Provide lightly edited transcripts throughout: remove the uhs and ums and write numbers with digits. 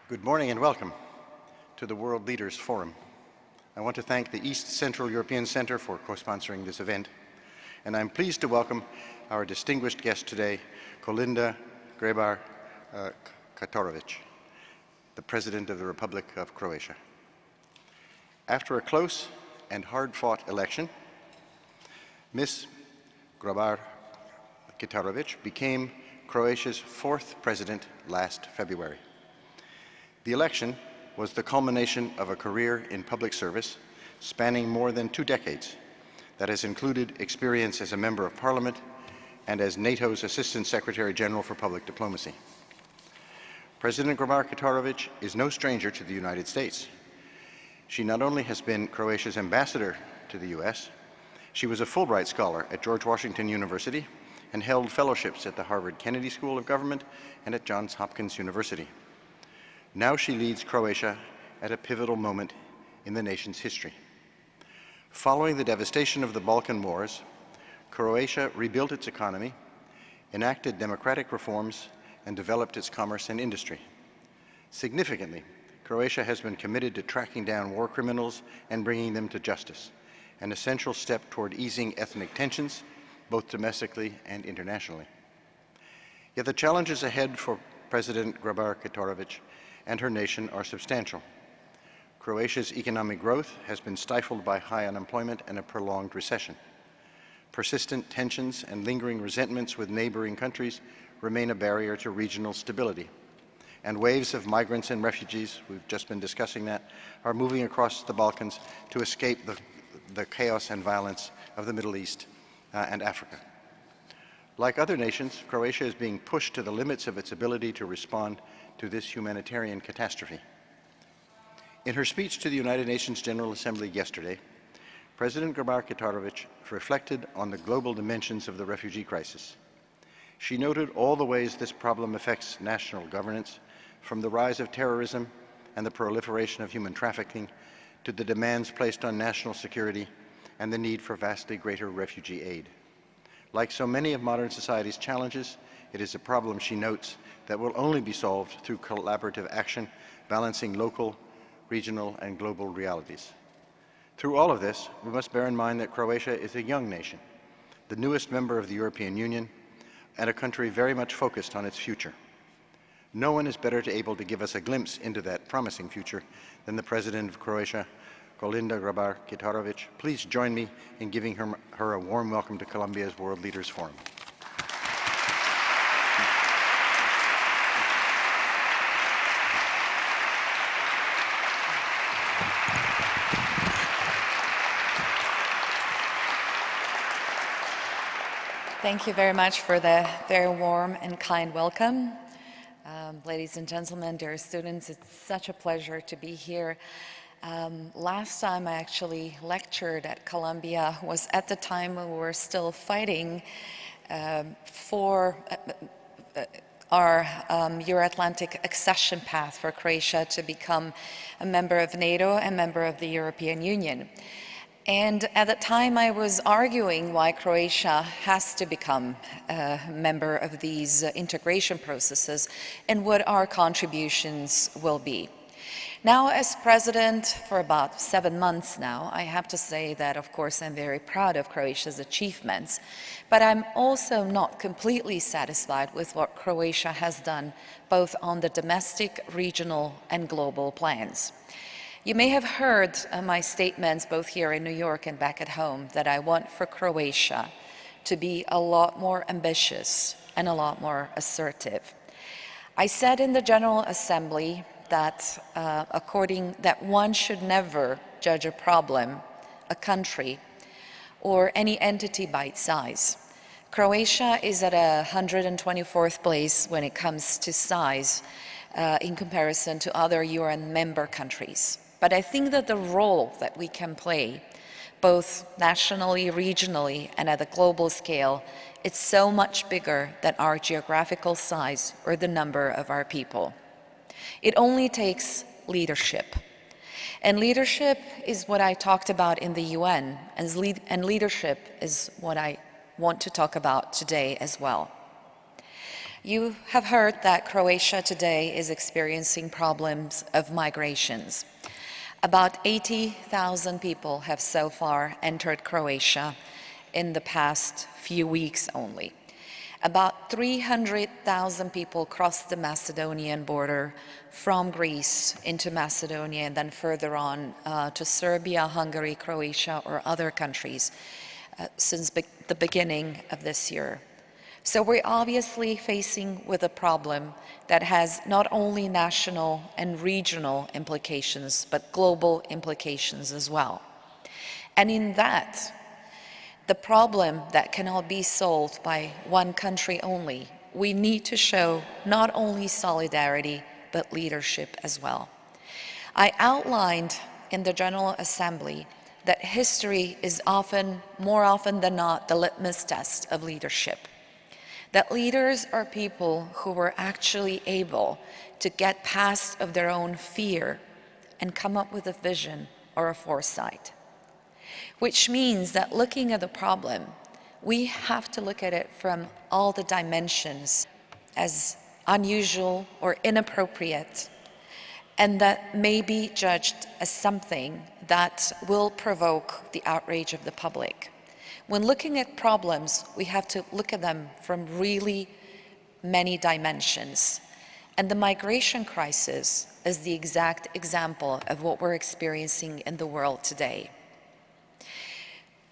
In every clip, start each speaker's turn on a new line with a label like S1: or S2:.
S1: Good morning and welcome to the World Leaders Forum. I want to thank the East Central European Center for co-sponsoring this event, and I'm pleased to welcome our distinguished guest today, Kolinda Grabar-Kitarović, the President of the Republic of Croatia. After a close and hard-fought election, Ms. Grabar-Kitarović became Croatia's fourth president last February. The election was the culmination of a career in public service spanning more than 2 decades that has included experience as a member of parliament and as NATO's Assistant Secretary General for Public Diplomacy. President Grabar-Kitarović is no stranger to the United States. She not only has been Croatia's ambassador to the US, she was a Fulbright scholar at George Washington University and held fellowships at the Harvard Kennedy School of Government and at Johns Hopkins University. Now she leads Croatia at a pivotal moment in the nation's history. Following the devastation of the Balkan Wars, Croatia rebuilt its economy, enacted democratic reforms, and developed its commerce and industry. Significantly, Croatia has been committed to tracking down war criminals and bringing them to justice, an essential step toward easing ethnic tensions, both domestically and internationally. Yet the challenges ahead for President Grabar-Kitarović and her nation are substantial. Croatia's economic growth has been stifled by high unemployment and a prolonged recession. Persistent tensions and lingering resentments with neighboring countries remain a barrier to regional stability. And waves of migrants and refugees, we've just been discussing that, are moving across the Balkans to escape the chaos and violence of the Middle East and Africa. Like other nations, Croatia is being pushed to the limits of its ability to respond to this humanitarian catastrophe. In her speech to the United Nations General Assembly yesterday, President Grabar-Kitarović reflected on the global dimensions of the refugee crisis. She noted all the ways this problem affects national governance, from the rise of terrorism and the proliferation of human trafficking to the demands placed on national security and the need for vastly greater refugee aid. Like so many of modern society's challenges, it is a problem, she notes, that will only be solved through collaborative action, balancing local, regional, and global realities. Through all of this, we must bear in mind that Croatia is a young nation, the newest member of the European Union, and a country very much focused on its future. No one is better able to give us a glimpse into that promising future than the President of Croatia, Kolinda Grabar-Kitarović. Please join me in giving her a warm welcome to Colombia's World Leaders Forum.
S2: Thank you very much for the very warm and kind welcome. Ladies and gentlemen, dear students, it's such a pleasure to be here. Last time I actually lectured at Columbia was at the time when we were still fighting for our Euro-Atlantic accession path for Croatia to become a member of NATO and member of the European Union. And at the time I was arguing why Croatia has to become a member of these integration processes and what our contributions will be. Now, as president for about 7 months now, I have to say that, of course, I'm very proud of Croatia's achievements, but I'm also not completely satisfied with what Croatia has done, both on the domestic, regional, and global plans. You may have heard my statements both here in New York and back at home that I want for Croatia to be a lot more ambitious and a lot more assertive. I said in the General Assembly that that one should never judge a problem, a country, or any entity by its size. Croatia is at 124th place when it comes to size in comparison to other UN member countries. But I think that the role that we can play, both nationally, regionally, and at a global scale, it's so much bigger than our geographical size or the number of our people. It only takes leadership. And leadership is what I talked about in the UN, and leadership is what I want to talk about today as well. You have heard that Croatia today is experiencing problems of migrations. About 80,000 people have so far entered Croatia in the past few weeks only. About 300,000 people crossed the Macedonian border from Greece into Macedonia and then further on to Serbia, Hungary, Croatia, or other countries since the beginning of this year. So we're obviously facing with a problem that has not only national and regional implications, but global implications as well. And in that, the problem that cannot be solved by one country only, we need to show not only solidarity, but leadership as well. I outlined in the General Assembly that history is more often than not, the litmus test of leadership. That leaders are people who were actually able to get past of their own fear and come up with a vision or a foresight. Which means that looking at the problem, we have to look at it from all the dimensions as unusual or inappropriate, and that may be judged as something that will provoke the outrage of the public. When looking at problems, we have to look at them from really many dimensions. And the migration crisis is the exact example of what we're experiencing in the world today.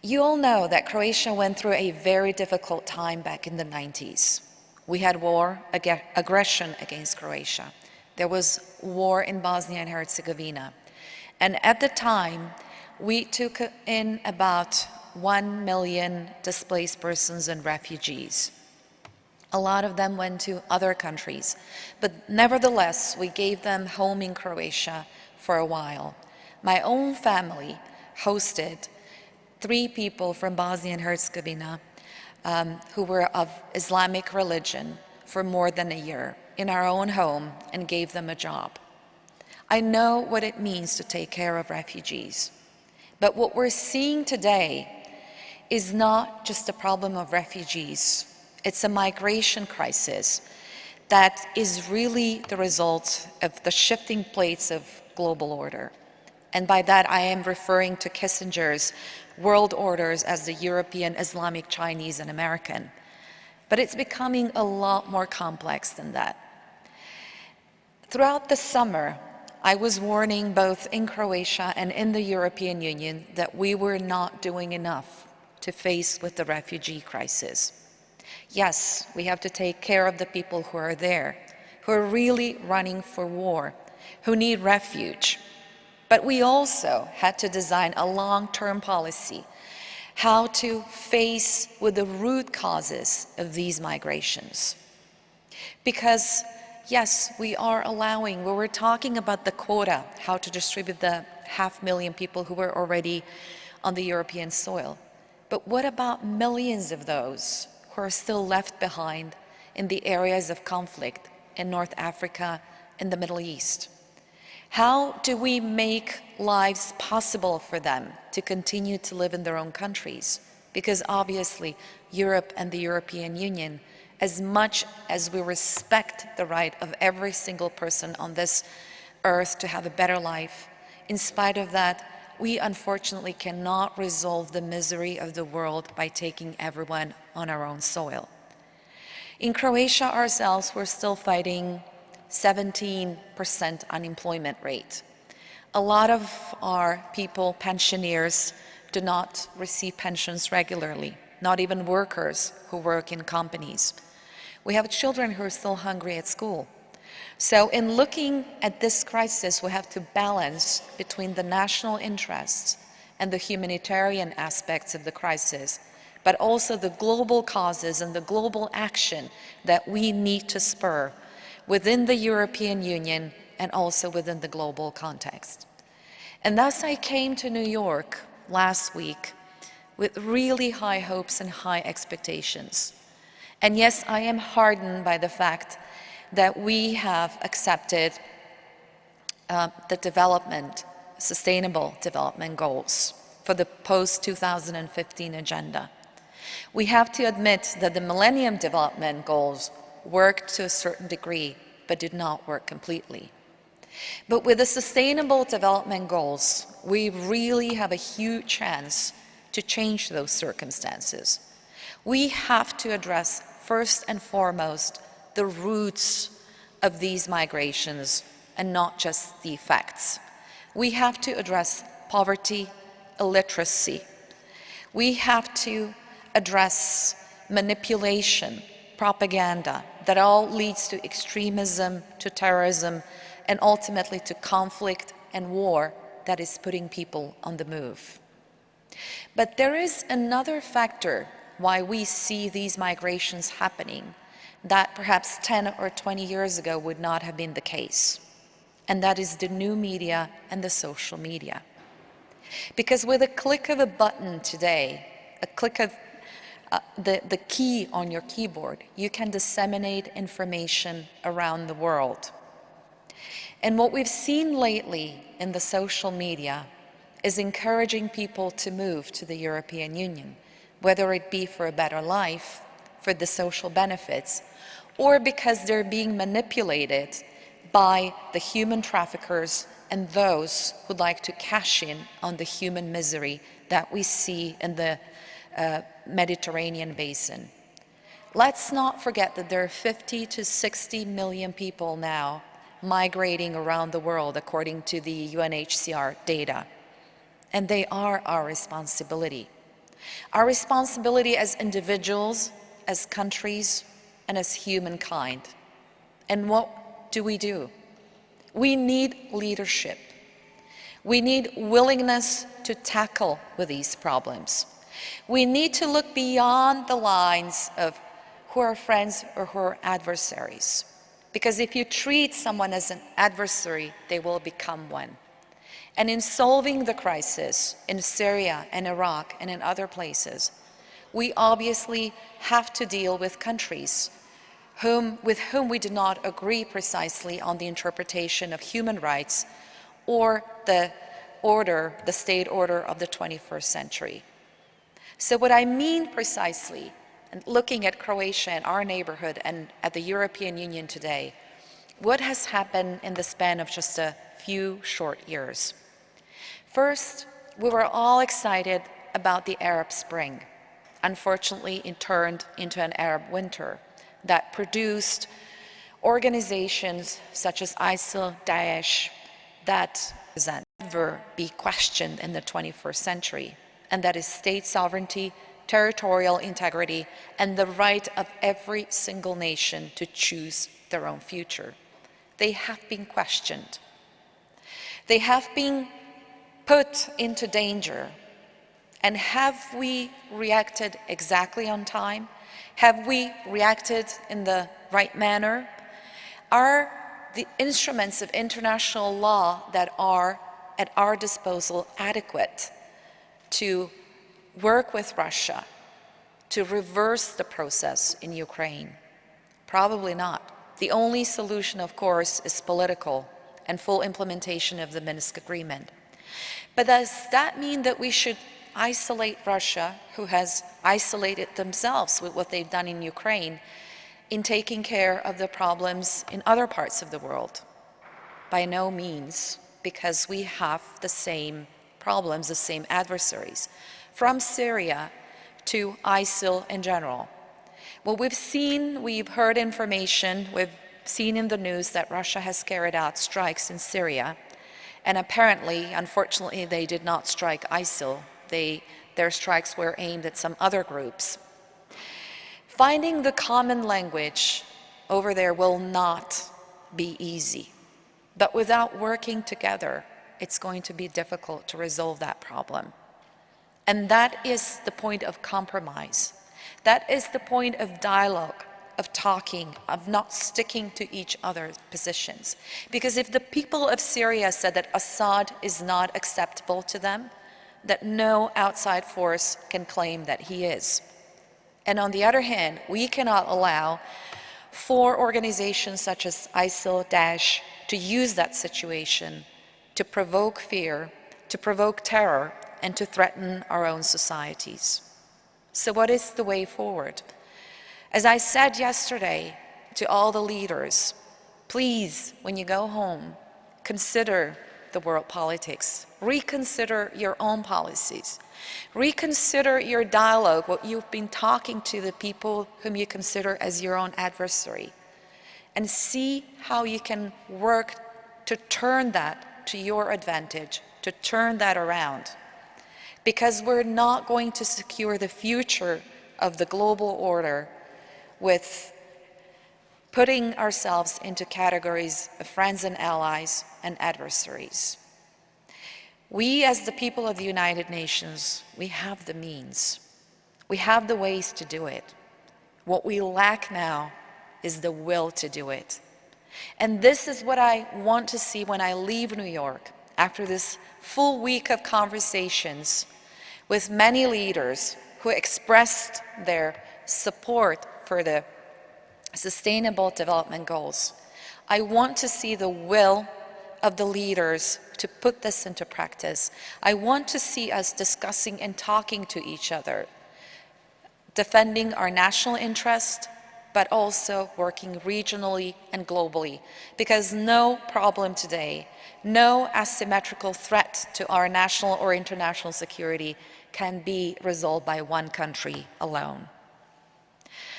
S2: You all know that Croatia went through a very difficult time back in the 90s. We had war, aggression against Croatia. There was war in Bosnia and Herzegovina. And at the time, we took in about 1 million displaced persons and refugees. A lot of them went to other countries, but nevertheless, we gave them home in Croatia for a while. My own family hosted 3 people from Bosnia and Herzegovina who were of Islamic religion for more than a year in our own home and gave them a job. I know what it means to take care of refugees, but what we're seeing today is not just a problem of refugees. It's a migration crisis that is really the result of the shifting plates of global order. And by that, I am referring to Kissinger's world orders as the European, Islamic, Chinese, and American. But it's becoming a lot more complex than that. Throughout the summer, I was warning both in Croatia and in the European Union that we were not doing enough to face with the refugee crisis. Yes, we have to take care of the people who are there, who are really running for war, who need refuge. But we also had to design a long-term policy, how to face with the root causes of these migrations. Because yes, we are allowing, we were talking about the quota, how to distribute the 500,000 people who were already on the European soil. But what about millions of those who are still left behind in the areas of conflict in North Africa, in the Middle East? How do we make lives possible for them to continue to live in their own countries? Because obviously, Europe and the European Union, as much as we respect the right of every single person on this earth to have a better life, in spite of that, we unfortunately cannot resolve the misery of the world by taking everyone on our own soil. In Croatia ourselves, we're still fighting 17% unemployment rate. A lot of our people, pensioners, do not receive pensions regularly, not even workers who work in companies. We have children who are still hungry at school. So in looking at this crisis, we have to balance between the national interests and the humanitarian aspects of the crisis, but also the global causes and the global action that we need to spur within the European Union and also within the global context. And thus I came to New York last week with really high hopes and high expectations. And yes, I am heartened by the fact that we have accepted the sustainable development goals for the post-2015 agenda. We have to admit that the Millennium Development Goals worked to a certain degree, but did not work completely. But with the Sustainable Development Goals, we really have a huge chance to change those circumstances. We have to address, first and foremost, the roots of these migrations and not just the effects. We have to address poverty, illiteracy. We have to address manipulation, propaganda, that all leads to extremism, to terrorism, and ultimately to conflict and war that is putting people on the move. But there is another factor why we see these migrations happening that perhaps 10 or 20 years ago would not have been the case, and that is the new media and the social media. Because with a click of a button today, a click of the key on your keyboard, you can disseminate information around the world. And what we've seen lately in the social media is encouraging people to move to the European Union, whether it be for a better life, for the social benefits, or because they're being manipulated by the human traffickers and those who'd like to cash in on the human misery that we see in the Mediterranean basin. Let's not forget that there are 50 to 60 million people now migrating around the world according to the UNHCR data. And they are our responsibility. Our responsibility as individuals, as countries, and as humankind. And what do? We need leadership. We need willingness to tackle with these problems. We need to look beyond the lines of who are friends or who are adversaries. Because if you treat someone as an adversary, they will become one. And in solving the crisis in Syria and Iraq and in other places, we obviously have to deal with countries with whom we do not agree precisely on the interpretation of human rights or the state order of the 21st century. So what I mean precisely, and looking at Croatia and our neighborhood and at the European Union today, what has happened in the span of just a few short years? First, we were all excited about the Arab Spring. Unfortunately, it turned into an Arab winter that produced organizations such as ISIL, Daesh, that never be questioned in the 21st century, and that is state sovereignty, territorial integrity, and the right of every single nation to choose their own future. They have been questioned. They have been put into danger. And have we reacted exactly on time? Have we reacted in the right manner? Are the instruments of international law that are at our disposal adequate to work with Russia to reverse the process in Ukraine? Probably not. The only solution, of course, is political and full implementation of the Minsk Agreement. But does that mean that we should isolate Russia, who has isolated themselves with what they've done in Ukraine, in taking care of the problems in other parts of the world? By no means, because we have the same problems, the same adversaries, from Syria to ISIL in general. Well, we've heard information, we've seen in the news that Russia has carried out strikes in Syria, and apparently, unfortunately, they did not strike ISIL. Their strikes were aimed at some other groups. Finding the common language over there will not be easy, but without working together, it's going to be difficult to resolve that problem. And that is the point of compromise. That is the point of dialogue, of talking, of not sticking to each other's positions. Because if the people of Syria said that Assad is not acceptable to them, that no outside force can claim that he is. And on the other hand, we cannot allow for organizations such as ISIL, Daesh, to use that situation to provoke fear, to provoke terror, and to threaten our own societies. So what is the way forward? As I said yesterday, to all the leaders, please, when you go home, consider the world politics. Reconsider your own policies. Reconsider your dialogue, what you've been talking to the people whom you consider as your own adversary, and see how you can work to turn that to your advantage, to turn that around. Because we're not going to secure the future of the global order with putting ourselves into categories of friends and allies and adversaries. We, as the people of the United Nations, we have the means. We have the ways to do it. What we lack now is the will to do it. And this is what I want to see when I leave New York, after this full week of conversations with many leaders who expressed their support for the Sustainable Development Goals. I want to see the will of the leaders to put this into practice. I want to see us discussing and talking to each other, defending our national interest, but also working regionally and globally, because no problem today, no asymmetrical threat to our national or international security can be resolved by one country alone.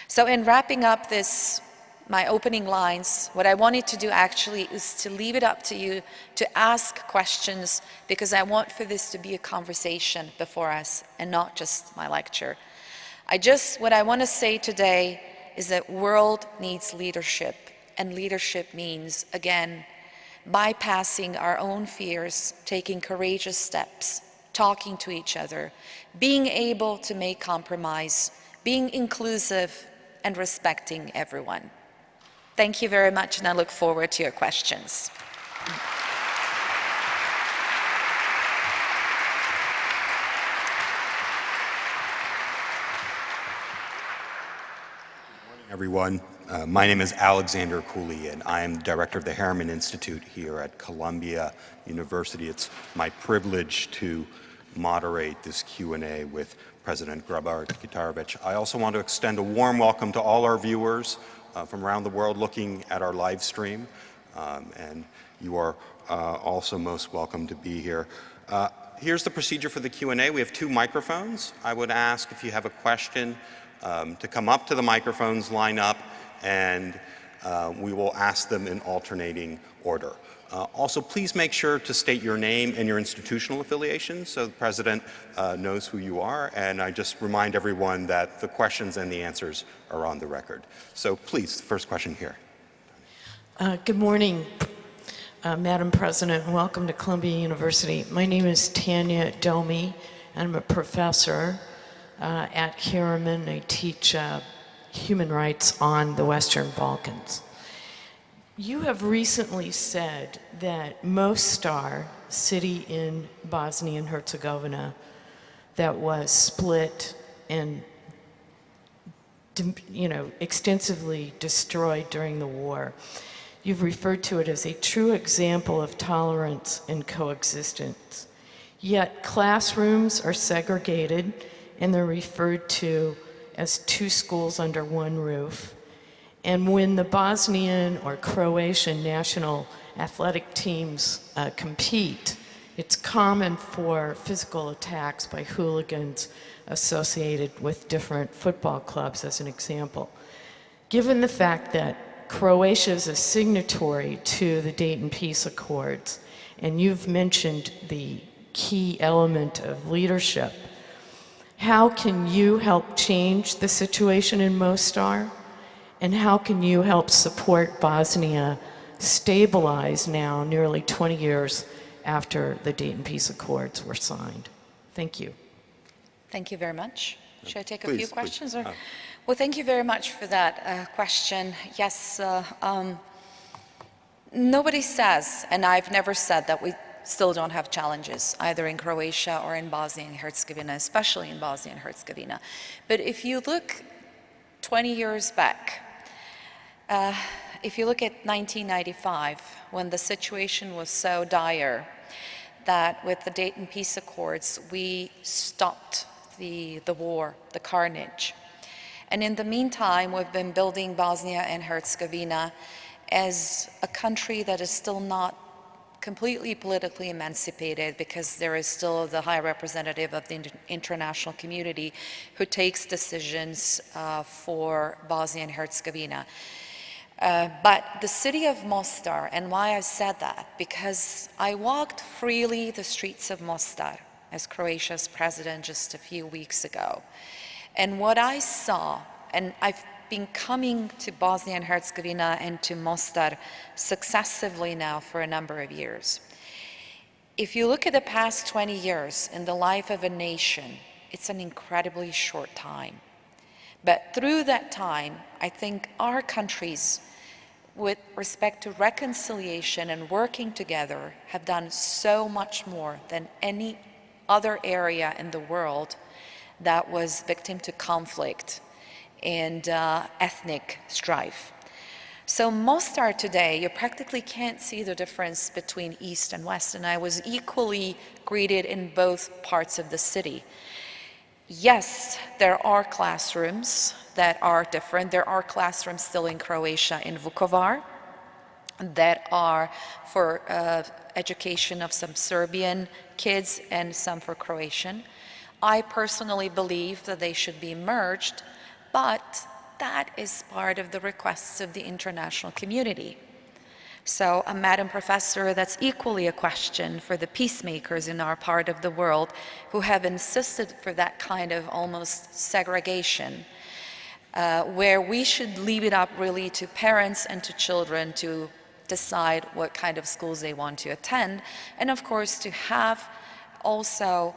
S2: So in wrapping up this, my opening lines, what I wanted to do actually is to leave it up to you to ask questions, because I want for this to be a conversation before us and not just my lecture. What I want to say today is that world needs leadership, and leadership means, again, bypassing our own fears, taking courageous steps, talking to each other, being able to make compromise, being inclusive, and respecting everyone. Thank you very much, and I look forward to your questions.
S3: Everyone. My name is Alexander Cooley, and I am the director of the Harriman Institute here at Columbia University. It's my privilege to moderate this Q&A with President Grabar-Kitarović. I also want to extend a warm welcome to all our viewers from around the world looking at our live stream, and you are also most welcome to be here. Here's the procedure for the Q&A. We have 2 microphones. I would ask, if you have a question, to come up to the microphones, line up, and we will ask them in alternating order. Also, please make sure to state your name and your institutional affiliation so the President knows who you are, and I just remind everyone that the questions and the answers are on the record. So please, the first question here.
S4: Good morning, Madam President, and welcome to Columbia University. My name is Tanya Domi, and I'm a professor at Harriman. I teach human rights on the Western Balkans. You have recently said that Mostar, city in Bosnia and Herzegovina, that was split and extensively destroyed during the war, you've referred to it as a true example of tolerance and coexistence. Yet classrooms are segregated, and they're referred to as 2 schools under 1 roof. And when the Bosnian or Croatian national athletic teams compete, it's common for physical attacks by hooligans associated with different football clubs, as an example. Given the fact that Croatia is a signatory to the Dayton Peace Accords, and you've mentioned the key element of leadership, how can you help change the situation in Mostar? And how can you help support Bosnia stabilize now, nearly 20 years after the Dayton Peace Accords were signed? Thank you.
S2: Thank you very much. Should I take a
S3: Please,
S2: few questions?
S3: please.
S2: Well, thank you very much for that question. Yes, nobody says, and I've never said, that we still don't have challenges, either in Croatia or in Bosnia and Herzegovina, especially in Bosnia and Herzegovina. But if you look 20 years back, if you look at 1995, when the situation was so dire that with the Dayton Peace Accords, we stopped the war, the carnage. And in the meantime, we've been building Bosnia and Herzegovina as a country that is still not completely politically emancipated, because there is still the high representative of the international community who takes decisions for Bosnia and Herzegovina. But the city of Mostar, and why I said that, because I walked freely the streets of Mostar as Croatia's president just a few weeks ago. And what I saw, and I've been coming to Bosnia and Herzegovina and to Mostar successively now for a number of years. If you look at the past 20 years in the life of a nation, it's an incredibly short time. But through that time, I think our countries, with respect to reconciliation and working together, have done so much more than any other area in the world that was victim to conflict and ethnic strife. So Mostar today, you practically can't see the difference between East and West, and I was equally greeted in both parts of the city. Yes, there are classrooms that are different. There are classrooms still in Croatia, in Vukovar, that are for education of some Serbian kids and some for Croatian. I personally believe that they should be merged, but that is part of the requests of the international community. So, Madam Professor, that's equally a question for the peacemakers in our part of the world who have insisted for that kind of almost segregation, where we should leave it up really to parents and to children to decide what kind of schools they want to attend, and of course to have also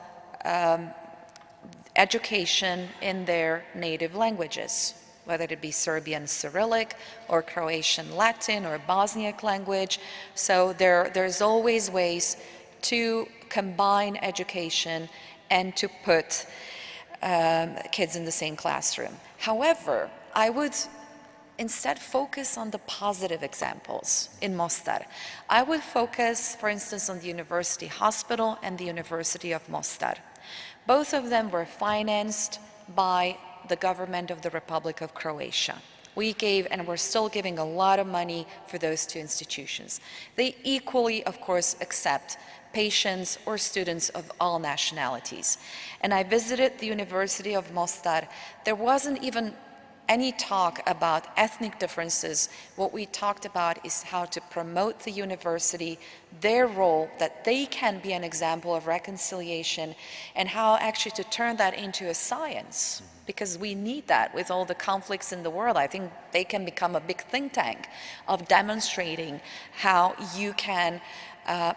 S2: education in their native languages, whether it be Serbian Cyrillic or Croatian Latin or Bosniak language. So there's always ways to combine education and to put kids in the same classroom. However, I would instead focus on the positive examples in Mostar. I would focus, for instance, on the University Hospital and the University of Mostar. Both of them were financed by the government of the Republic of Croatia. We gave, and we're still giving, a lot of money for those two institutions. They equally, of course, accept patients or students of all nationalities. And I visited the University of Mostar. There wasn't even any talk about ethnic differences. What we talked about is how to promote the university, their role, that they can be an example of reconciliation, and how actually to turn that into a science, because we need that with all the conflicts in the world. I think they can become a big think tank of demonstrating how you can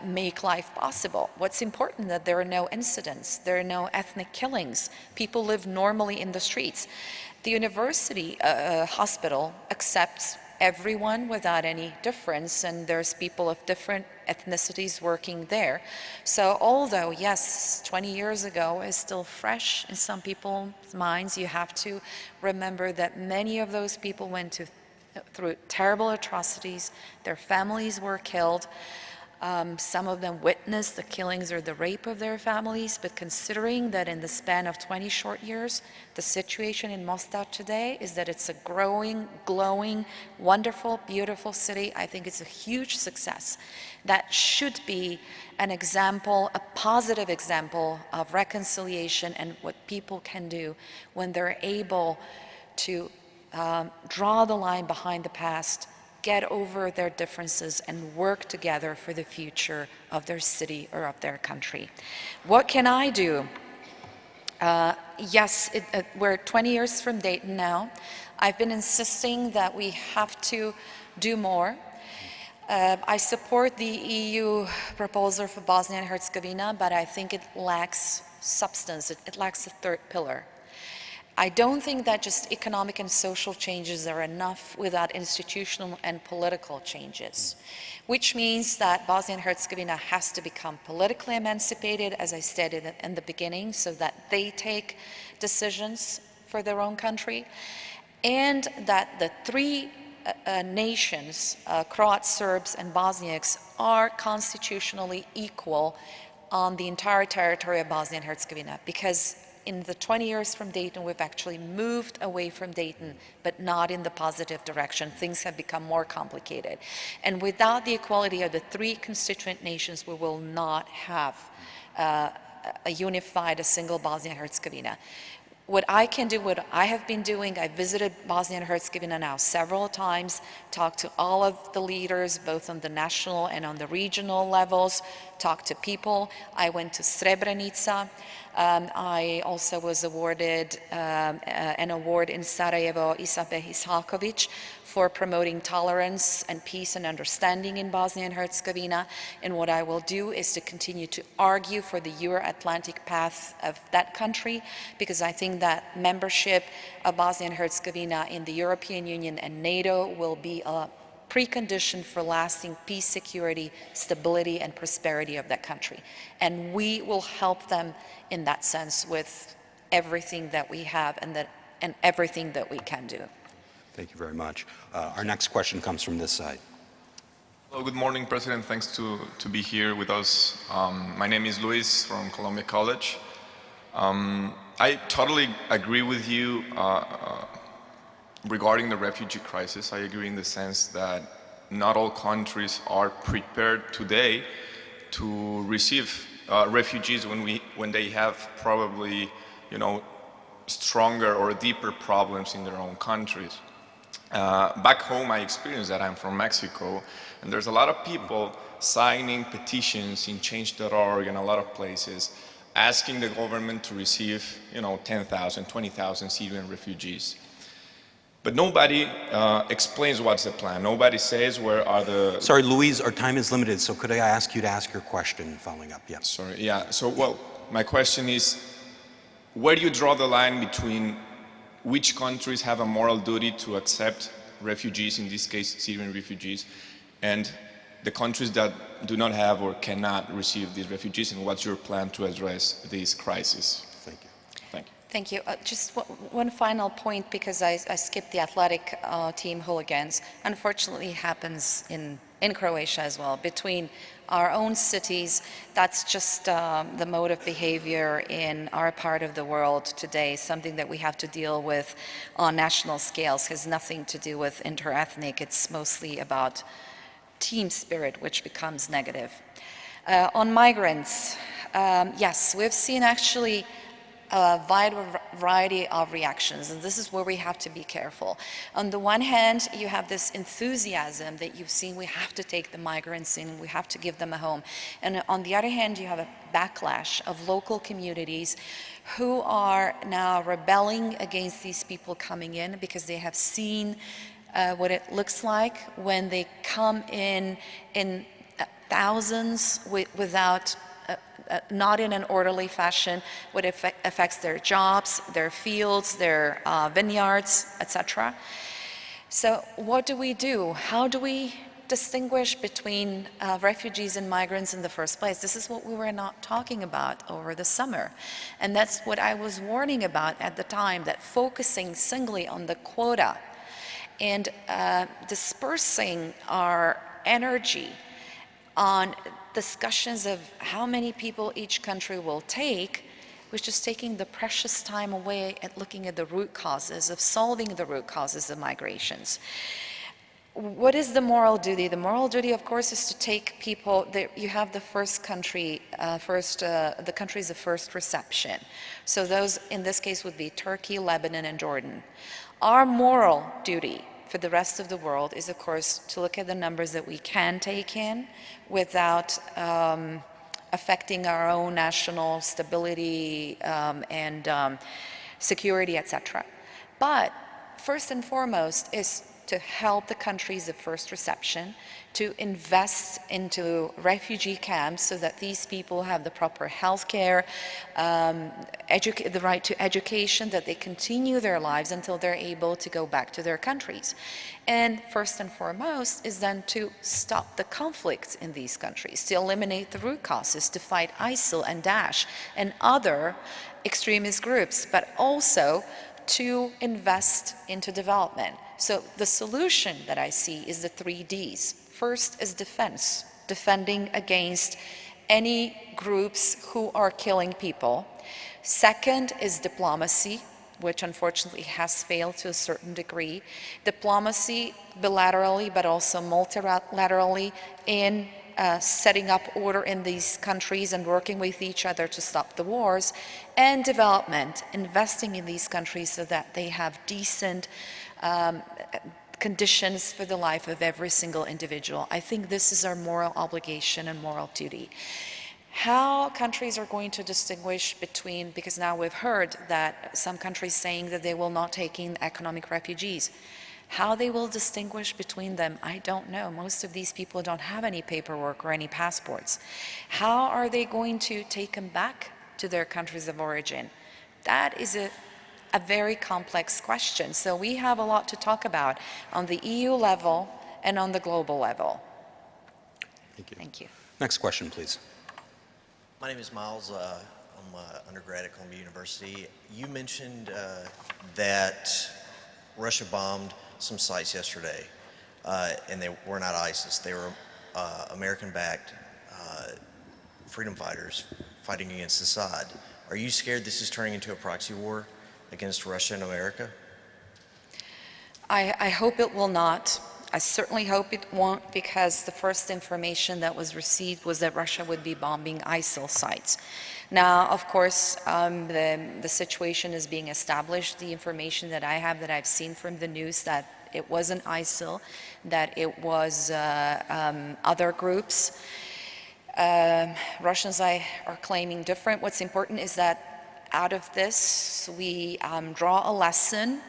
S2: make life possible. What's important, that there are no incidents, there are no ethnic killings, people live normally in the streets. The university hospital accepts everyone without any difference, and there's people of different ethnicities working there. So although, yes, 20 years ago is still fresh in some people's minds, you have to remember that many of those people went through terrible atrocities, their families were killed. Some of them witnessed the killings or the rape of their families, but considering that in the span of 20 short years, the situation in Mostar today is that it's a growing, glowing, wonderful, beautiful city. I think it's a huge success. That should be an example, a positive example of reconciliation and what people can do when they're able to draw the line behind the past, get over their differences, and work together for the future of their city or of their country. What can I do? Yes, we're 20 years from Dayton now. I've been insisting that we have to do more. I support the EU proposal for Bosnia and Herzegovina, but I think it lacks substance. It lacks a third pillar. I don't think that just economic and social changes are enough without institutional and political changes, which means that Bosnia and Herzegovina has to become politically emancipated, as I stated in the beginning, so that they take decisions for their own country, and that the three nations, Croats, Serbs, and Bosniaks, are constitutionally equal on the entire territory of Bosnia and Herzegovina, because in the 20 years from Dayton, we've actually moved away from Dayton, but not in the positive direction. Things have become more complicated. And without the equality of the three constituent nations, we will not have a unified, a single Bosnia and Herzegovina. What I can do, what I have been doing, I visited Bosnia and Herzegovina now several times, talked to all of the leaders, both on the national and on the regional levels, talked to people. I went to Srebrenica. I also was awarded an award in Sarajevo, Isabe Ishaković, for promoting tolerance and peace and understanding in Bosnia and Herzegovina. And what I will do is to continue to argue for the Euro-Atlantic path of that country, because I think that membership of Bosnia and Herzegovina in the European Union and NATO will be a precondition for lasting peace, security, stability, and prosperity of that country. And we will help them in that sense with everything that we have and everything that we can do.
S3: Thank you very much. Our next question comes from this side.
S5: Hello, good morning, President. Thanks to be here with us. My name is Luis from Columbia College. I totally agree with you regarding the refugee crisis. I agree in the sense that not all countries are prepared today to receive refugees when they have probably, stronger or deeper problems in their own countries. Back home, I experienced that. I'm from Mexico, and there's a lot of people signing petitions in Change.org and a lot of places asking the government to receive, 10,000, 20,000 Syrian refugees. But nobody explains what's the plan. Nobody says where are the...
S3: Sorry, Louise, our time is limited, so could I ask you to ask your question following up? Yeah.
S5: Sorry, yeah. So, well, my question is, where do you draw the line between which countries have a moral duty to accept refugees, in this case Syrian refugees, and the countries that do not have or cannot receive these refugees, and what's your plan to address this crisis?
S3: Thank you.
S5: Thank you.
S2: Thank you. Just one final point, because I skipped the athletic team hooligans. Unfortunately, it happens in Croatia as well. Between our own cities, that's just the mode of behavior in our part of the world today, something that we have to deal with on national scales. It has nothing to do with interethnic. It's mostly about team spirit, which becomes negative. On migrants, yes, we've seen actually a wide variety of reactions, and this is where we have to be careful. On the one hand, you have this enthusiasm that you've seen, we have to take the migrants in, we have to give them a home. And on the other hand, you have a backlash of local communities who are now rebelling against these people coming in because they have seen what it looks like when they come in thousands without not in an orderly fashion, what affects their jobs, their fields, their vineyards, etc. So what do we do? How do we distinguish between refugees and migrants in the first place? This is what we were not talking about over the summer. And that's what I was warning about at the time, that focusing singly on the quota and dispersing our energy on discussions of how many people each country will take, which is taking the precious time away at looking at the root causes, of solving the root causes of migrations. What is the moral duty? The moral duty, of course, is to take people, you have the first country, the countries of first reception. So those, in this case, would be Turkey, Lebanon, and Jordan. Our moral duty for the rest of the world is, of course, to look at the numbers that we can take in without affecting our own national stability and security, etc. But first and foremost is to help the countries of first reception to invest into refugee camps so that these people have the proper health care, the right to education, that they continue their lives until they're able to go back to their countries. And first and foremost is then to stop the conflicts in these countries, to eliminate the root causes, to fight ISIL and Daesh and other extremist groups, but also to invest into development. So the solution that I see is the 3 Ds. First is defense, defending against any groups who are killing people. Second is diplomacy, which unfortunately has failed to a certain degree. Diplomacy bilaterally, but also multilaterally in setting up order in these countries and working with each other to stop the wars, and development, investing in these countries so that they have decent conditions for the life of every single individual. I think this is our moral obligation and moral duty. How countries are going to distinguish between, because now we've heard that some countries saying that they will not take in economic refugees. How they will distinguish between them, I don't know. Most of these people don't have any paperwork or any passports. How are they going to take them back to their countries of origin? That is a very complex question. So we have a lot to talk about on the EU level and on the global level.
S3: Thank you.
S2: Thank you.
S3: Next question, please.
S6: My name is Miles. I'm an undergrad at Columbia University. You mentioned that Russia bombed some sites yesterday, and they were not ISIS. They were American-backed freedom fighters fighting against Assad. Are you scared this is turning into a proxy war against Russia and America?
S2: I hope it will not. I certainly hope it won't, because the first information that was received was that Russia would be bombing ISIL sites. Now, of course, the situation is being established. The information that I have, that I've seen from the news, that it wasn't ISIL, that it was other groups. Russians are claiming different. What's important is that out of this, we draw a lesson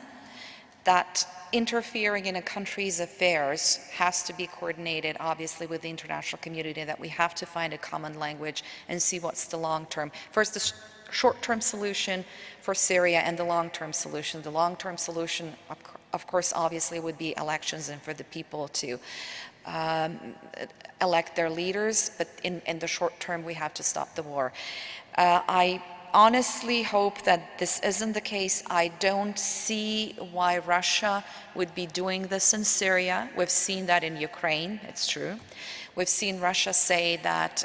S2: that interfering in a country's affairs has to be coordinated, obviously, with the international community, that we have to find a common language and see what's the long-term. First, the short-term solution for Syria and the long-term solution. The long-term solution, of course, obviously, would be elections and for the people to elect their leaders, but in the short term, we have to stop the war. I honestly hope that this isn't the case. I don't see why Russia would be doing this in Syria. We've seen that in Ukraine, it's true. We've seen Russia say that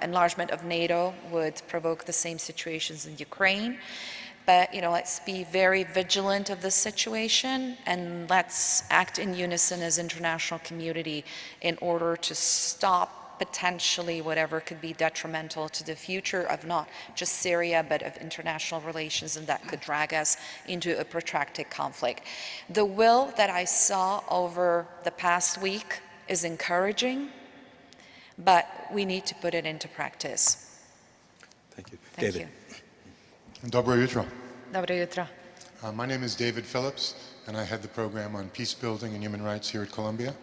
S2: enlargement of NATO would provoke the same situations in Ukraine. But, let's be very vigilant of this situation, and let's act in unison as international community in order to stop potentially whatever could be detrimental to the future of not just Syria, but of international relations, and that could drag us into a protracted conflict. The will that I saw over the past week is encouraging, but we need to put it into practice.
S3: Thank you.
S2: Thank
S3: David.
S2: you.
S7: Dobro jutro.
S2: Dobro jutro.
S7: My name is David Phillips, and I head the program on peace building and human rights here at Columbia.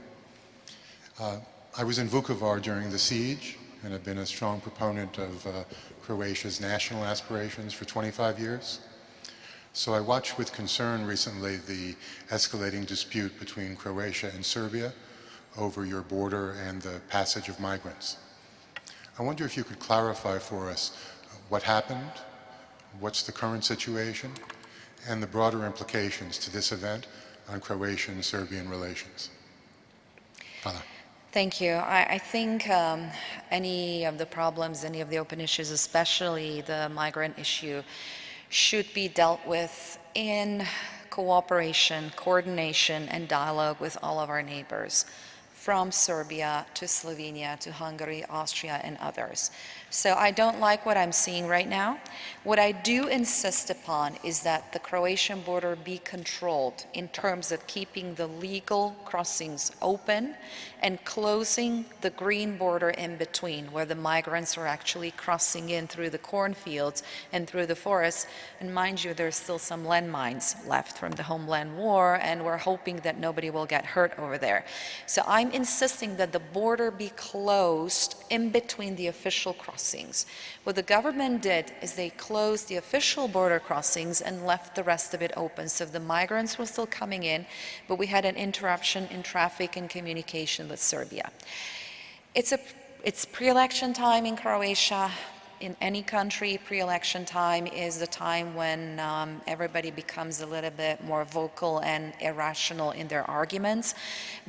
S7: I was in Vukovar during the siege, and have been a strong proponent of Croatia's national aspirations for 25 years. So I watched with concern recently the escalating dispute between Croatia and Serbia over your border and the passage of migrants. I wonder if you could clarify for us what happened, what's the current situation, and the broader implications to this event on Croatian and Serbian relations. Hvala.
S2: Thank you. I think any of the problems, any of the open issues, especially the migrant issue, should be dealt with in cooperation, coordination, and dialogue with all of our neighbors, from Serbia to Slovenia to Hungary, Austria, and others. So I don't like what I'm seeing right now. What I do insist upon is that the Croatian border be controlled in terms of keeping the legal crossings open and closing the green border in between, where the migrants are actually crossing in through the cornfields and through the forests. And mind you, there's still some landmines left from the homeland war, and we're hoping that nobody will get hurt over there. So I'm insisting that the border be closed in between the official crossings. What the government did is they closed the official border crossings and left the rest of it open. So the migrants were still coming in, but we had an interruption in traffic and communication with Serbia. It's pre-election time in Croatia. in any country, pre-election time is the time when everybody becomes a little bit more vocal and irrational in their arguments.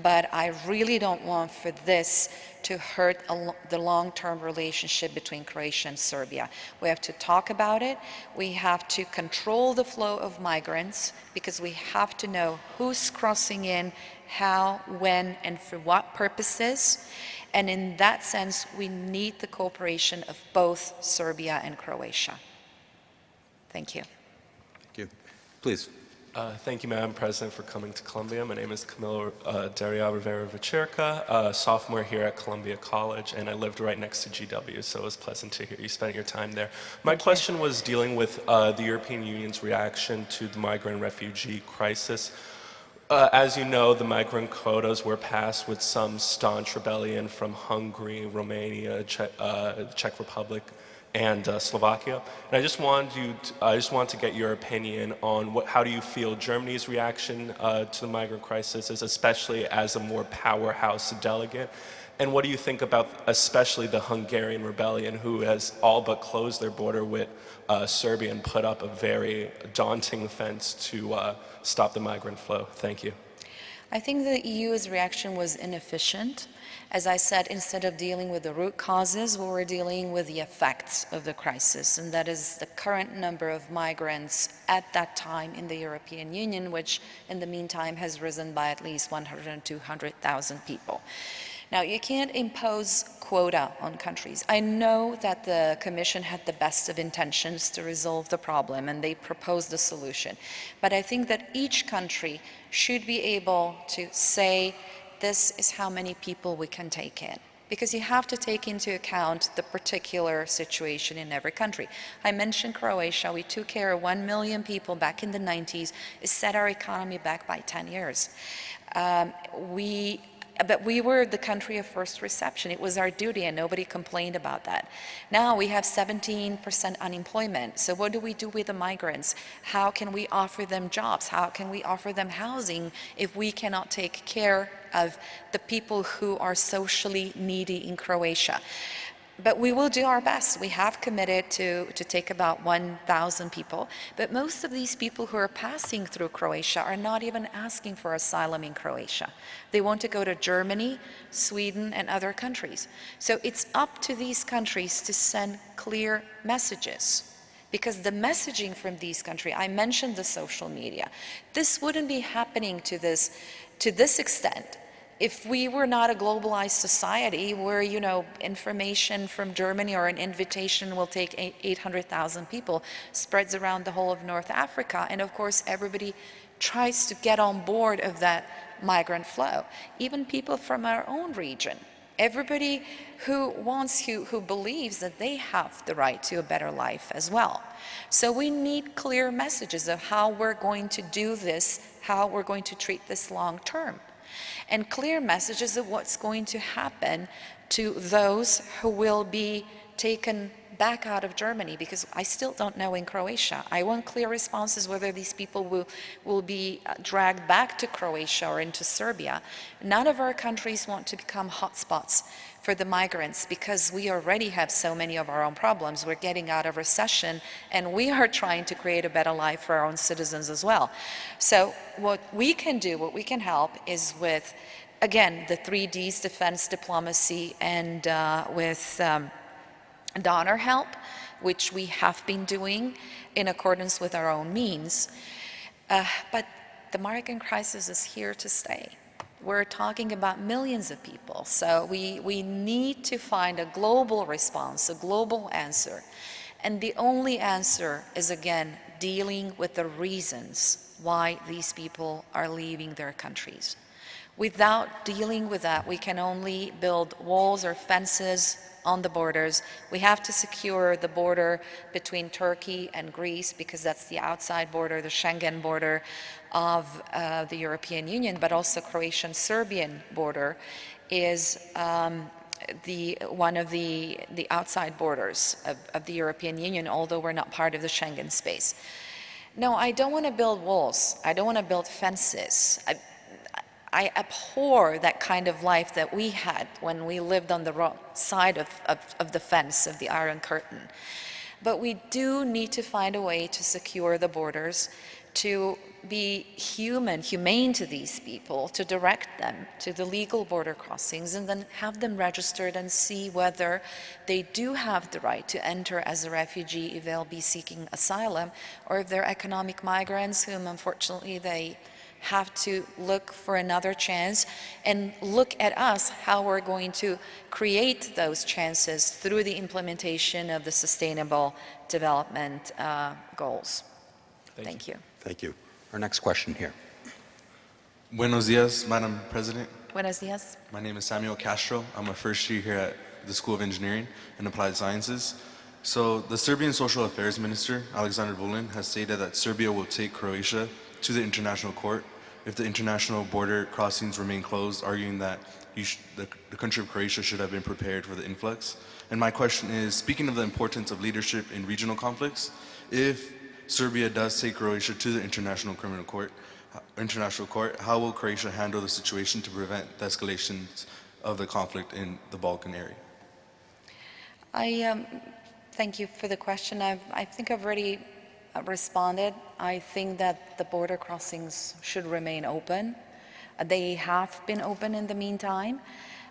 S2: But I really don't want for this to hurt the long-term relationship between Croatia and Serbia. We have to talk about it. We have to control the flow of migrants, because we have to know who's crossing in, how, when, and for what purposes. And in that sense, we need the cooperation of both Serbia and Croatia. Thank you.
S3: Thank you. Please.
S8: Thank you, Madam President, for coming to Columbia. My name is Camilo Daria Rivera-Vicerca, a sophomore here at Columbia College, and I lived right next to GW, so it was pleasant to hear you spent your time there. My question was dealing with the European Union's reaction to the migrant refugee crisis. As you know, the migrant quotas were passed with some staunch rebellion from Hungary, Romania, Czech Republic, and Slovakia. And I just want to get your opinion on how do you feel Germany's reaction to the migrant crisis is, especially as a more powerhouse delegate. And what do you think about especially the Hungarian rebellion, who has all but closed their border with Serbia and put up a very daunting fence to stop the migrant flow? Thank you.
S2: I think the EU's reaction was inefficient. As I said, instead of dealing with the root causes, we were dealing with the effects of the crisis, and that is the current number of migrants at that time in the European Union, which in the meantime has risen by at least 100,000 and 200,000 people. Now, you can't impose quota on countries. I know that the Commission had the best of intentions to resolve the problem, and they proposed a solution. But I think that each country should be able to say, this is how many people we can take in. Because you have to take into account the particular situation in every country. I mentioned Croatia. We took care of 1 million people back in the 90s. It set our economy back by 10 years. But we were the country of first reception. It was our duty, and nobody complained about that. Now we have 17% unemployment. So what do we do with the migrants? How can we offer them jobs? How can we offer them housing if we cannot take care of the people who are socially needy in Croatia? But we will do our best. We have committed to take about 1,000 people. But most of these people who are passing through Croatia are not even asking for asylum in Croatia. They want to go to Germany, Sweden, and other countries. So it's up to these countries to send clear messages. Because the messaging from these countries, I mentioned the social media, this wouldn't be happening to this extent if we were not a globalized society where, you know, information from Germany or an invitation will take 800,000 people, spreads around the whole of North Africa, and of course everybody tries to get on board of that migrant flow. Even people from our own region. Everybody who believes that they have the right to a better life as well. So we need clear messages of how we're going to do this, how we're going to treat this long term. And clear messages of what's going to happen to those who will be taken back out of Germany, because I still don't know in Croatia. I want clear responses whether these people will be dragged back to Croatia or into Serbia. None of our countries want to become hotspots for the migrants, because we already have so many of our own problems. We're getting out of recession, and we are trying to create a better life for our own citizens as well. So what we can do, what we can help, is with, again, the 3 Ds, defense, diplomacy, and with donor help, which we have been doing in accordance with our own means. But the migrant crisis is here to stay. We're talking about millions of people, so we need to find a global response, a global answer. And the only answer is, again, dealing with the reasons why these people are leaving their countries. Without dealing with that, we can only build walls or fences on the borders. We have to secure the border between Turkey and Greece, because that's the outside border, the Schengen border of the European Union, but also Croatian-Serbian border is one of the outside borders of the European Union, although we're not part of the Schengen space. No, I don't want to build walls. I don't want to build fences. I abhor that kind of life that we had when we lived on the wrong side of the fence, of the Iron Curtain. But we do need to find a way to secure the borders, to be humane to these people, to direct them to the legal border crossings, and then have them registered and see whether they do have the right to enter as a refugee if they'll be seeking asylum, or if they're economic migrants whom unfortunately they have to look for another chance, and look at us how we're going to create those chances through the implementation of the Sustainable Development Goals. Thank you.
S3: Thank you. Our next question here.
S9: Buenos dias, Madam President.
S2: Buenos dias.
S9: My name is Samuel Castro. I'm a first year here at the School of Engineering and Applied Sciences. So the Serbian Social Affairs Minister, Aleksandar Vulin, has stated that Serbia will take Croatia to the International Court if the international border crossings remain closed, arguing that the country of Croatia should have been prepared for the influx. And my question is, speaking of the importance of leadership in regional conflicts, if Serbia does take Croatia to the International Court, how will Croatia handle the situation to prevent the escalation of the conflict in the Balkan area?
S2: Thank you for the question. I think I've already responded. I think that the border crossings should remain open. They have been open in the meantime.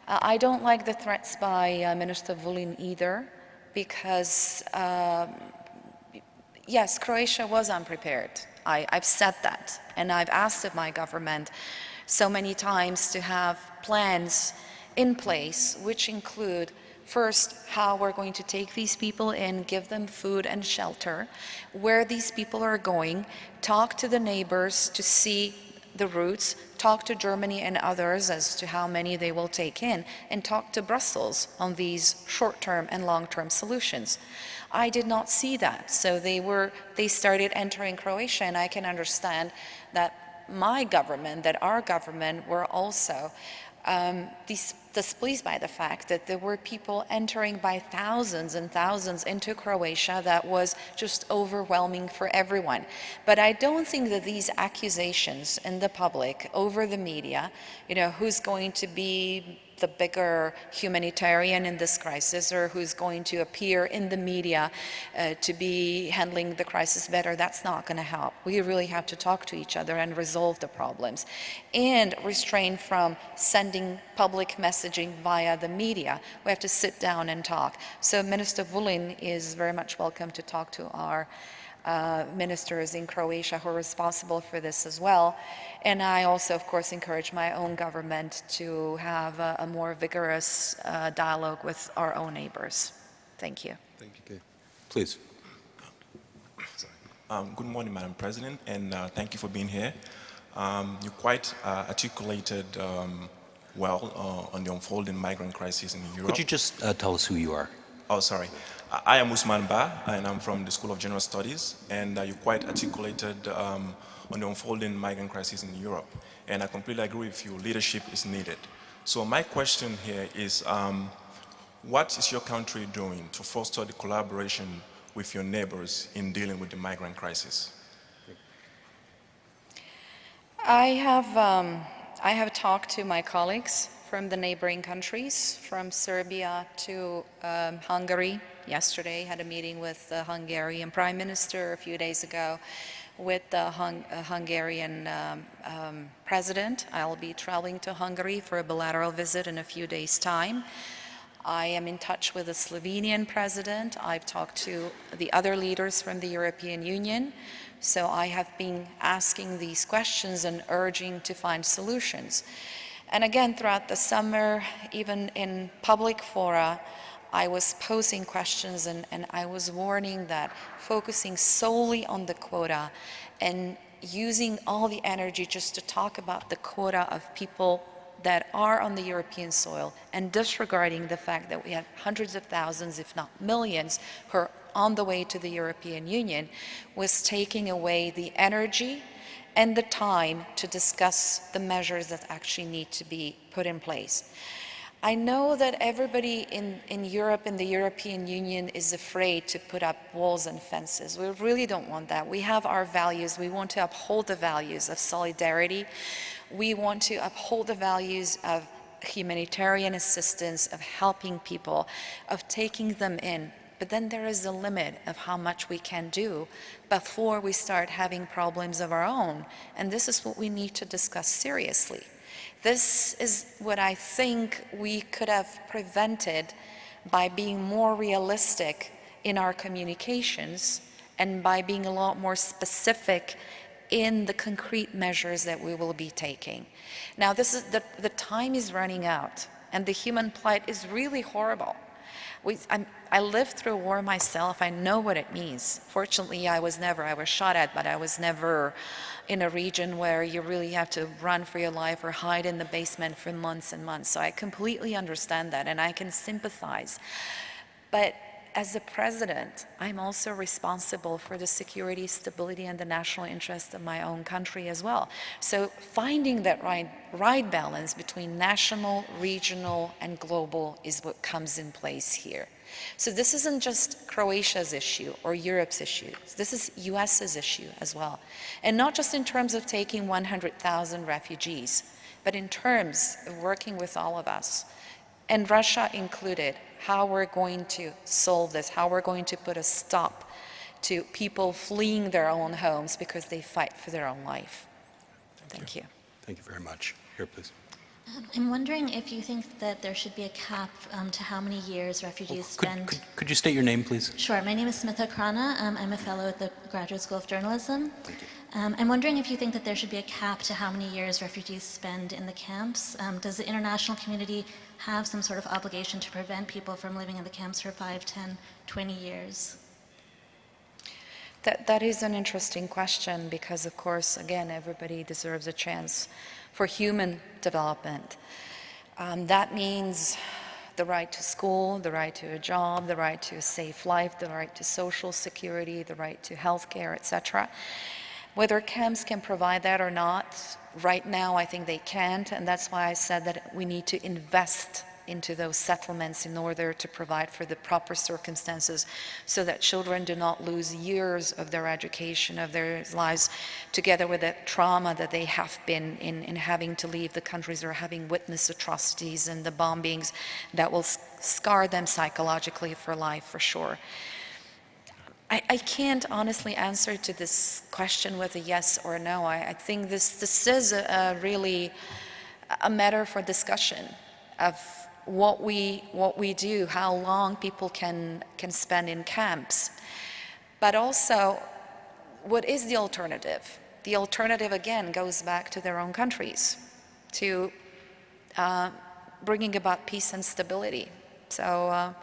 S2: I don't like the threats by Minister Vulin either, because yes, Croatia was unprepared. I've said that, and I've asked of my government so many times to have plans in place which include, first, how we're going to take these people in, give them food and shelter, where these people are going, talk to the neighbors to see the routes, talk to Germany and others as to how many they will take in, and talk to Brussels on these short-term and long-term solutions. I did not see that, so they started entering Croatia, and I can understand that my government, that our government, were also displeased by the fact that there were people entering by thousands and thousands into Croatia. That was just overwhelming for everyone. But I don't think that these accusations in the public, over the media, who's going to be the bigger humanitarian in this crisis, or who's going to appear in the media to be handling the crisis better, that's not going to help. We really have to talk to each other and resolve the problems, and refrain from sending public messaging via the media. We have to sit down and talk. So Minister Vulin is very much welcome to talk to our ministers in Croatia who are responsible for this as well. And I also, of course, encourage my own government to have a more vigorous dialogue with our own neighbors. Thank you.
S3: Thank you. Okay. Please.
S10: Good morning, Madam President, and thank you for being here. You quite articulated well on the unfolding migrant crisis in Europe.
S3: Could you just tell us who you are?
S10: Oh, sorry. I am Usman Ba, and I'm from the School of General Studies, and you quite articulated on the unfolding migrant crisis in Europe, and I completely agree with you, leadership is needed. So my question here is, what is your country doing to foster the collaboration with your neighbors in dealing with the migrant crisis?
S2: I have talked to my colleagues from the neighboring countries, from Serbia to Hungary. Yesterday, had a meeting with the Hungarian Prime Minister a few days ago, with the Hungarian President. I'll be traveling to Hungary for a bilateral visit in a few days' time. I am in touch with the Slovenian President. I've talked to the other leaders from the European Union. So I have been asking these questions and urging to find solutions. And again, throughout the summer, even in public fora, I was posing questions and I was warning that focusing solely on the quota and using all the energy just to talk about the quota of people that are on the European soil and disregarding the fact that we have hundreds of thousands, if not millions, who are on the way to the European Union, was taking away the energy and the time to discuss the measures that actually need to be put in place. I know that everybody in Europe, in the European Union, is afraid to put up walls and fences. We really don't want that. We have our values. We want to uphold the values of solidarity. We want to uphold the values of humanitarian assistance, of helping people, of taking them in. But then there is a limit of how much we can do before we start having problems of our own. And this is what we need to discuss seriously. This is what I think we could have prevented by being more realistic in our communications and by being a lot more specific in the concrete measures that we will be taking. Now, this is the time is running out, and the human plight is really horrible. I lived through a war myself. I know what it means. Fortunately, I was shot at, but I was never in a region where you really have to run for your life or hide in the basement for months and months. So I completely understand that, and I can sympathize. But as the president, I'm also responsible for the security, stability, and the national interest of my own country as well. So finding that right balance between national, regional, and global is what comes in place here. So this isn't just Croatia's issue or Europe's issue. This is US's issue as well. And not just in terms of taking 100,000 refugees, but in terms of working with all of us, and Russia included, how we're going to solve this, how we're going to put a stop to people fleeing their own homes because they fight for their own life. Thank you.
S3: Thank you very much. Here, please.
S11: I'm wondering if you think that there should be a cap to how many years refugees spend.
S3: Could you state your name, please?
S11: Sure. My name is Smitha Krana. I'm a fellow at the Graduate School of Journalism.
S3: Thank you.
S11: I'm wondering if you think that there should be a cap to how many years refugees spend in the camps. Does the international community have some sort of obligation to prevent people from living in the camps for 5, 10, 20 years?
S2: That is an interesting question because, of course, again, everybody deserves a chance for human development. That means the right to school, the right to a job, the right to a safe life, the right to social security, the right to health care, etc. Whether camps can provide that or not, right now I think they can't, and that's why I said that we need to invest into those settlements in order to provide for the proper circumstances so that children do not lose years of their education, of their lives, together with the trauma that they have been in having to leave the countries or having witnessed atrocities and the bombings that will scar them psychologically for life, for sure. I can't honestly answer to this question with a yes or no. I think this is really a matter for discussion of what we do, how long people can spend in camps, but also what is the alternative? The alternative again goes back to their own countries, to bringing about peace and stability. So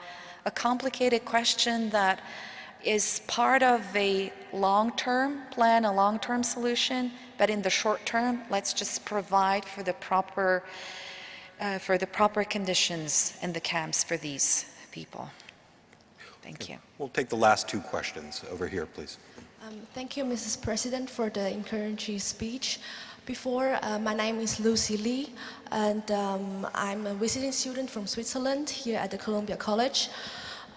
S2: a complicated question that is part of a long-term plan, a long-term solution, but in the short term, let's just provide for the proper conditions in the camps for these people. Thank you.
S3: We'll take the last two questions over here, please.
S12: Thank you, Mrs. President, for the encouraging speech. Before, my name is Lucy Lee, and I'm a visiting student from Switzerland here at the Columbia College.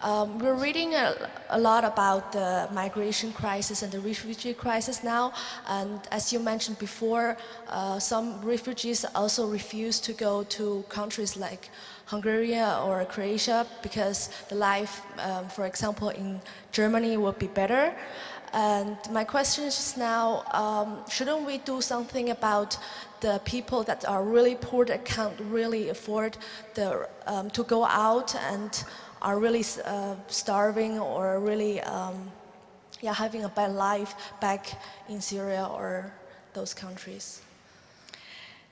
S12: We're reading a lot about the migration crisis and the refugee crisis now, and as you mentioned before, some refugees also refuse to go to countries like Hungary or Croatia because the life, for example, in Germany would be better. And my question is just now, shouldn't we do something about the people that are really poor, that can't really afford to go out and are really starving or really having a bad life back in Syria or those countries?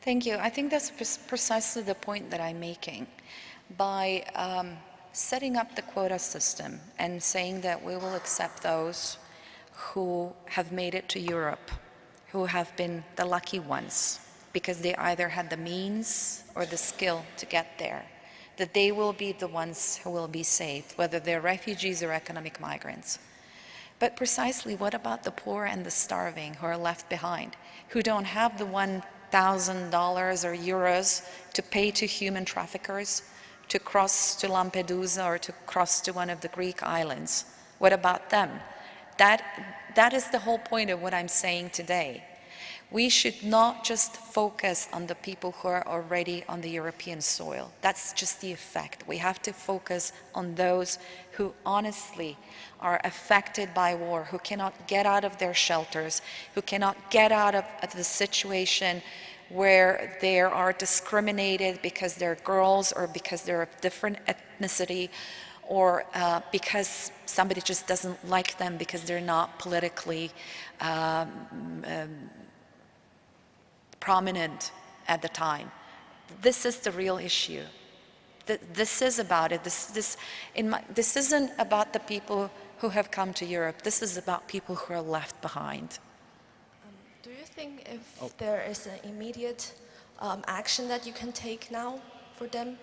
S2: Thank you. I think that's precisely the point that I'm making. By setting up the quota system and saying that we will accept those who have made it to Europe, who have been the lucky ones, because they either had the means or the skill to get there, that they will be the ones who will be saved, whether they're refugees or economic migrants. But precisely, what about the poor and the starving who are left behind, who don't have the $1,000 or euros to pay to human traffickers, to cross to Lampedusa or to cross to one of the Greek islands? What about them? That is the whole point of what I'm saying today. We should not just focus on the people who are already on the European soil. That's just the effect. We have to focus on those who honestly are affected by war, who cannot get out of their shelters, who cannot get out of the situation where they are discriminated because they're girls or because they're of different ethnicity, or because somebody just doesn't like them because they're not politically prominent at the time. This is the real issue. This is about it. This isn't about the people who have come to Europe. This is about people who are left behind.
S12: Do you think if there is an immediate action that you can take now for them?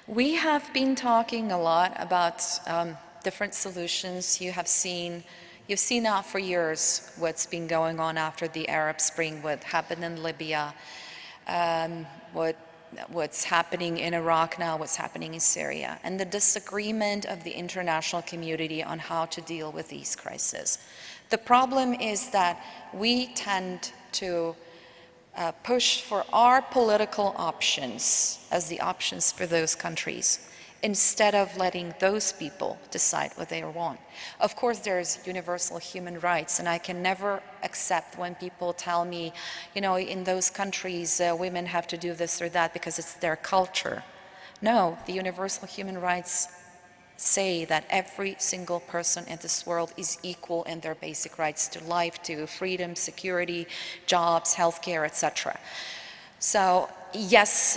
S2: We have been talking a lot about different solutions. You've seen now for years what's been going on after the Arab Spring, what happened in Libya, what's happening in Iraq now, what's happening in Syria, and the disagreement of the international community on how to deal with these crises. The problem is that we tend to push for our political options as the options for those countries, instead of letting those people decide what they want. Of course, there's universal human rights, and I can never accept when people tell me, you know, in those countries, women have to do this or that because it's their culture. No, the universal human rights say that every single person in this world is equal in their basic rights to life, to freedom, security, jobs, healthcare, etc. So yes,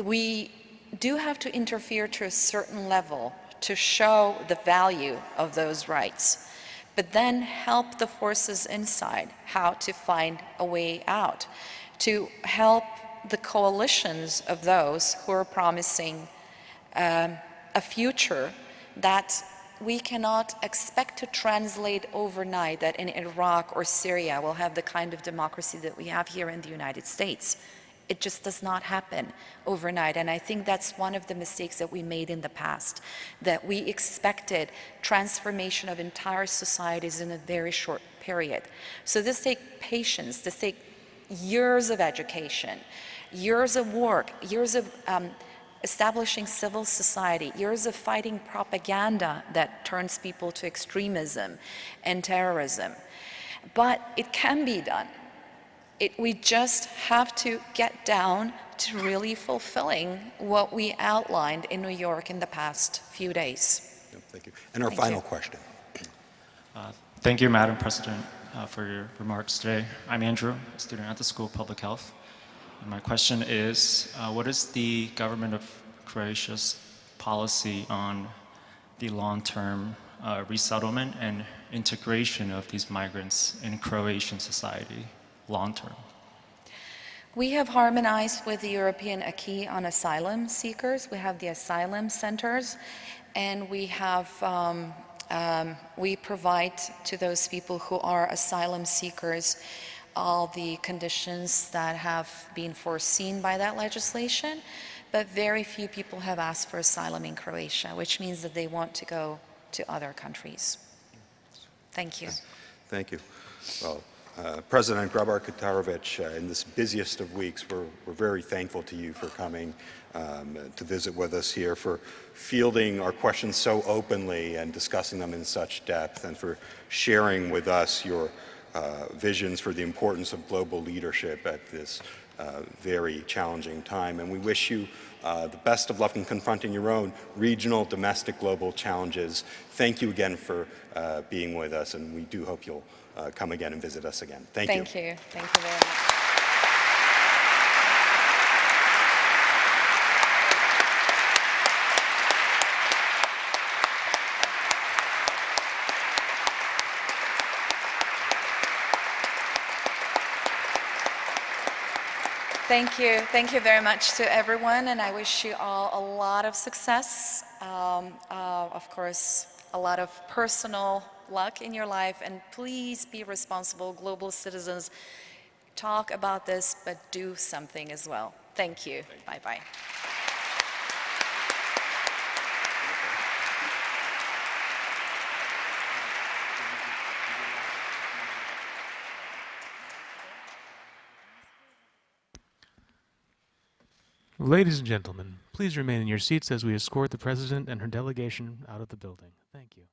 S2: we do have to interfere to a certain level to show the value of those rights, but then help the forces inside how to find a way out, to help the coalitions of those who are promising a future that we cannot expect to translate overnight, that in Iraq or Syria we'll have the kind of democracy that we have here in the United States. It just does not happen overnight, and I think that's one of the mistakes that we made in the past, that we expected transformation of entire societies in a very short period. So this takes patience, this takes years of education, years of work, years of establishing civil society, years of fighting propaganda that turns people to extremism and terrorism. But it can be done. We just have to get down to really fulfilling what we outlined in New York in the past few days.
S3: Thank you. And our final question.
S13: Thank you, Madam President, for your remarks today. I'm Andrew, a student at the School of Public Health. And my question is, what is the government of Croatia's policy on the long-term resettlement and integration of these migrants in Croatian society long-term?
S2: We have harmonized with the European acquis on asylum seekers. We have the asylum centers, and we have we provide to those people who are asylum seekers all the conditions that have been foreseen by that legislation, but very few people have asked for asylum in Croatia, which means that they want to go to other countries. Thank you.
S3: Thank you. Well, President Grabar-Kitarović, in this busiest of weeks, we're very thankful to you for coming to visit with us here, for fielding our questions so openly and discussing them in such depth, and for sharing with us your visions for the importance of global leadership at this very challenging time. And we wish you the best of luck in confronting your own regional, domestic, global challenges. Thank you again for being with us, and we do hope you'll come again and visit us again. Thank you.
S2: Thank you. Thank you very much. Thank you. Thank you very much to everyone, and I wish you all a lot of success. Of course, a lot of personal luck in your life, and please be responsible global citizens. Talk about this, but do something as well. Thank you. Bye-bye.
S14: Ladies and gentlemen, please remain in your seats as we escort the President and her delegation out of the building. Thank you.